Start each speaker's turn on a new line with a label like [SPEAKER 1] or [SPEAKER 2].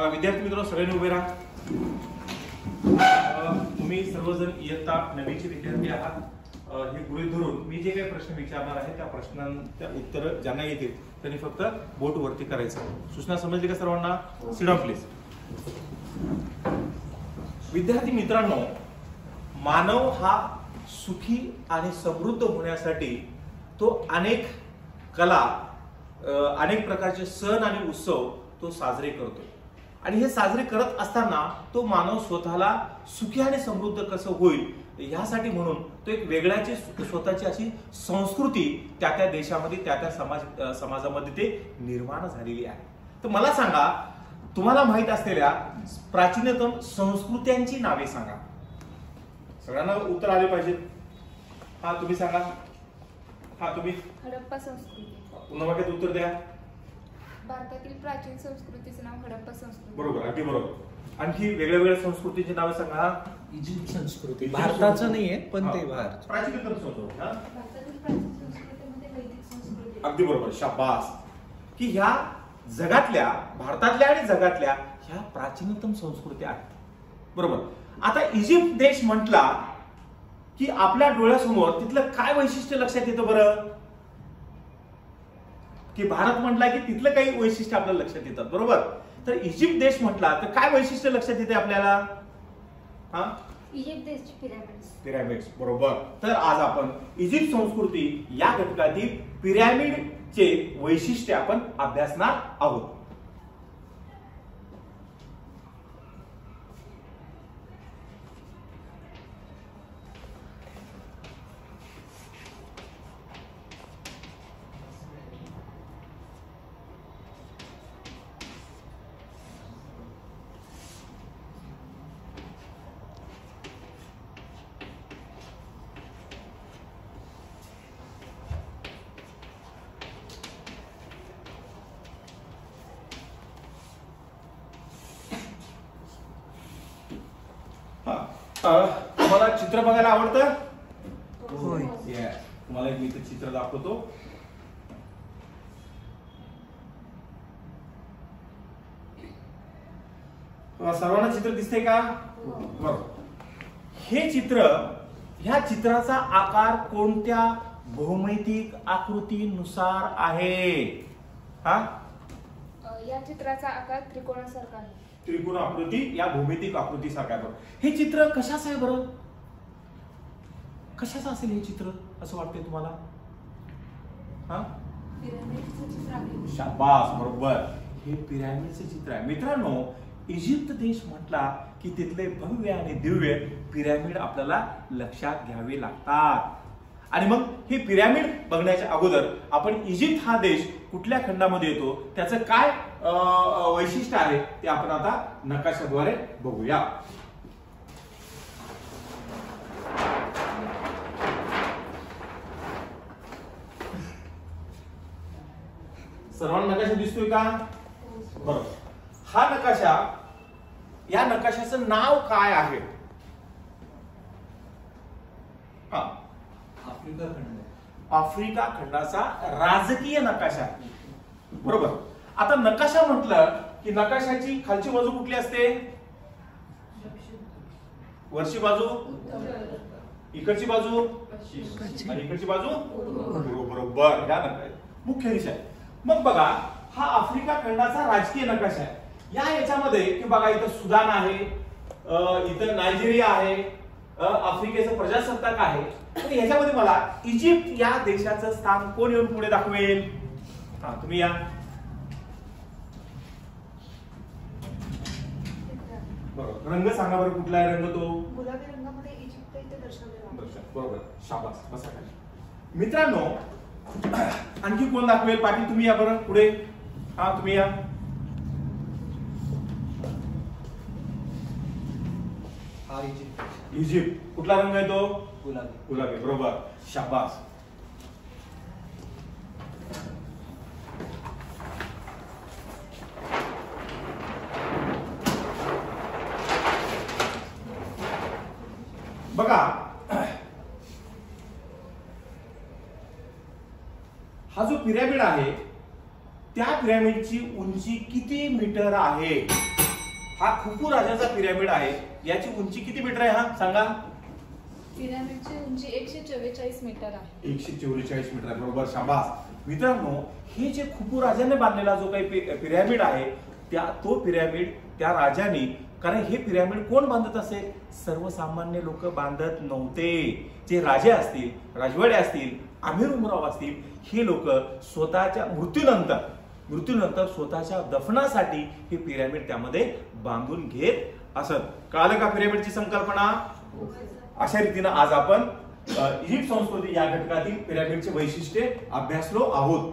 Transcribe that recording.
[SPEAKER 1] विद्यार्थी मित्र सगळ्यांनी उभे राहा। तुम्ही सर्वजण इयत्ता 9वीचे विद्यार्थी आहात। हे गृहीत धरून मी जे काही प्रश्न विचारणार आहे त्या प्रश्नांच्या उत्तर ज्यांना येतील त्यांनी फक्त बोट वरती करायचं। सूचना समजली का सर्वांना? Sit down please. विद्यार्थी मित्रांनो, मानव हा सुखी आणि समृद्ध होण्यासाठी तो अनेक कला, अनेक प्रकारचे सण आणि उत्सव तो साजरे करतो आणि हे साजरे करत असताना तो मानव स्वतःला सुखी आणि समृद्ध कसं होईल यासाठी म्हणून तो एक वेगळ्याची स्वतःची अशी संस्कृती त्या त्या देशामध्ये त्या त्या समाजामध्ये ते निर्माण झालेली आहे। तर मला सांगा, तुम्हाला माहित असलेल्या प्राचीनतम संस्कृत्यांची नावे सांगा। सगळ्यांना उत्तर आले पाहिजे। हा तुम्ही सांगा। हा तुम्ही।
[SPEAKER 2] हडप्पा संस्कृती।
[SPEAKER 1] पुन्हा वाक्यात उत्तर द्या।
[SPEAKER 2] भारतातील प्राचीन संस्कृतीचे नाव हडप्पा संस्कृती।
[SPEAKER 1] बरोबर, अगदी बरोबर। आणखी वेगळ्या वेगळ्या संस्कृतीची नावे सांगा।
[SPEAKER 3] इजिप्त संस्कृती भारताचं नाहीये पण ते भारत
[SPEAKER 1] प्राचीनतम संस्कृती।
[SPEAKER 2] भारतातील प्राचीन संस्कृतीमध्ये वैदिक संस्कृती।
[SPEAKER 1] अगदी बरोबर, शाबास। की ह्या जगातल्या, भारतातल्या आणि जगातल्या ह्या प्राचीनतम संस्कृती आहेत। बरोबर। आता इजिप्त देश म्हटला की आपल्या डोळ्यासमोर तिथलं काय वैशिष्ट्य लक्षात येतं बरं? की भारत म्हटला की तिथलं काही वैशिष्ट्य आपल्याला लक्षात येतात। बरोबर। तर इजिप्त देश म्हटला तर काय वैशिष्ट्य लक्षात येते आपल्याला? हा,
[SPEAKER 2] इजिप्त देशचे पिरॅमिड्स।
[SPEAKER 1] पिरॅमिड्स, बरोबर। तर आज आपण इजिप्त संस्कृती या घटकातील पिरॅमिडचे वैशिष्ट्य आपण अभ्यासणार आहोत। तुम्हाला चित्र बघायला आवडतं?
[SPEAKER 3] होय।
[SPEAKER 1] तुम्हाला एक मी चित्र दाखवतो। सर्वांना चित्र दिसते का? बरोबर। हे चित्र, ह्या चित्राचा आकार कोणत्या भौमितिक आकृतीनुसार आहे? हा,
[SPEAKER 2] या चित्राचा आकार त्रिकोणासारखा आहे।
[SPEAKER 1] त्रिकोण आकृती या भौमितिक आकृती सारखा। हे चित्र कशाचं आहे बरं? कशाचं असेल हे चित्र असं वाटतंय तुम्हाला? हा,
[SPEAKER 2] पिरॅमिडचं चित्र आहे।
[SPEAKER 1] शाबास, बरोबर। हे पिरॅमिडचे चित्र आहे। मित्रांनो, इजिप्त देश म्हटला की तिथले भव्य आणि दिव्य पिरॅमिड आपल्याला लक्षात घ्यावे लागतात। आणि मग हे पिरॅमिड बघण्याच्या अगोदर आपण इजिप्त हा देश कुठल्या खंडामध्ये येतो, त्याचं काय वैशिष्ट्य आहे ते आपण आता नकाशाद्वारे बघूया। सर्वांना नकाशा दिसतोय का? बरोबर। हा नकाशा, या नकाशाचं नाव काय आहे? हा,
[SPEAKER 3] आफ्रिका खंड।
[SPEAKER 1] आफ्रिका खंडाचा राजकीय नकाशा। बरोबर। आता नकाशा म्हटलं की नकाशाची खालची बाजू कुठली असते? वरची बाजू, इकडची बाजू आणि इकडची बाजू, बरोबर। या मुख्य दिशा आहे। मग बघा, हा आफ्रिका खंडाचा राजकीय नकाशा आहे। याच्यामध्ये की बघा, इथं सुदान आहे, इथं नायजेरिया आहे, आफ्रिकेचं प्रजासत्ताक आहे। तर ह्याच्यामध्ये मला इजिप्त या देशाचं स्थान कोण येऊन पुढे दाखवेल? हा, तुम्ही या। बरोबर। रंग सांगा बरं, कुठला आहे रंग तो?
[SPEAKER 2] गुलाबी रंगामध्ये इजिप्त इथे दर्शवलेला आहे।
[SPEAKER 1] बरोबर, शाबास, बसा खाली। मित्रांनो, आणखी कोण दाखवेल? पाटील तुम्ही या बरं पुढे। हा, तुम्ही या।
[SPEAKER 3] हा इजिप्त।
[SPEAKER 1] इजिप्त कुठला रंग आहे तो?
[SPEAKER 3] गुलाबी।
[SPEAKER 1] गुलाबी, बरोबर, शाबास। बघा, हा जो पिरॅमिड आहे त्या पिरॅमिडची उंची किती मीटर आहे? हा खुफू राजाचा पिरॅमिड आहे. याची उंची किती मीटर आहे हा सांगा?
[SPEAKER 4] पिरॅमिडची उंची 144 मीटर आहे.
[SPEAKER 1] 144 मीटर आहे. बरोबर, शाबास. मित्रांनो, हे जे खुफू राजाने बांधलेला जो काही पिरॅमिड आहे तो पिरॅमिड त्या राजाने, कारण हे पिरॅमिड कोण बांधत असे? सर्वसामान्य लोक बांधत नव्हते. जे राजे असतील, राजवाडे असतील, आमीर उमराव असतील, हे लोक स्वतःच्या मृत्यूनंतर स्वतःच्या दफनासाठी हे पिरॅमिड त्यामध्ये बांधून घेत असत. कळालं का पिरॅमिडची संकल्पना? अशा रीतीने आज आपण इजिप्त संस्कृती या घटकातील पिरॅमिडचे वैशिष्ट्ये अभ्यासलो आहोत.